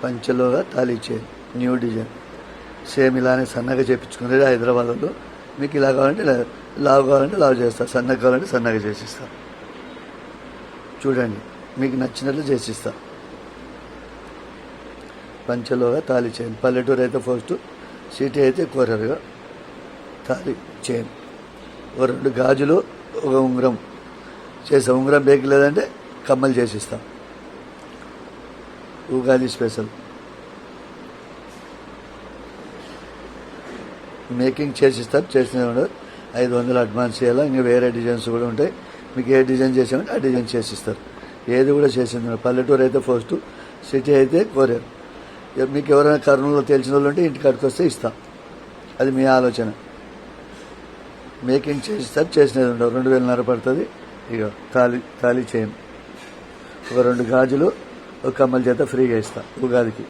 పంచలోగా తాళీ chain new design same ఇలానే సన్నగా చేయించుకునేది హైదరాబాద్లో. మీకు ఇలా కావాలంటే ఇలా, లావు కావాలంటే లావు చేస్తారు, సన్నగా కావాలంటే సన్నగా చేసిస్తా. చూడండి మీకు నచ్చినట్లు చేసిస్తా. పంచలోగా తాళీ చైన్, పల్లెటూరు అయితే ఫస్ట్, సిటీ అయితే కోరరుగా తాళీ చైన్. ఒక 2 గాజులు, ఒక ఉంగరం చేస్తాం. ఉంగరం బేక్ లేదంటే కమ్మలు చేసిస్తాం. ఉగాది స్పెషల్ మేకింగ్ చేసిస్తారు. చేసిన 500 అడ్వాన్స్ చేయాలా. ఇంకా వేరే డిజైన్స్ కూడా ఉంటాయి. మీకు ఏ డిజైన్ చేసామంటే ఆ డిజైన్ చేసిస్తారు. ఏది కూడా చేసింది. పల్లెటూరు అయితే ఫస్ట్, సిటీ అయితే కోరారు. మీకు ఎవరైనా కర్నూలులో తెలిసిన వాళ్ళు ఉంటే ఇంటికాడికి వస్తే ఇస్తాం. అది మీ ఆలోచన. మేకింగ్ చేసిస్తారు. చేసినది ఉండవు. 2000 పడుతుంది. ఇక తాళీ చైన్, ఒక 2 గాజులు, ఒక కమ్మల చేత ఫ్రీగా ఇస్తాం ఉగాదికి.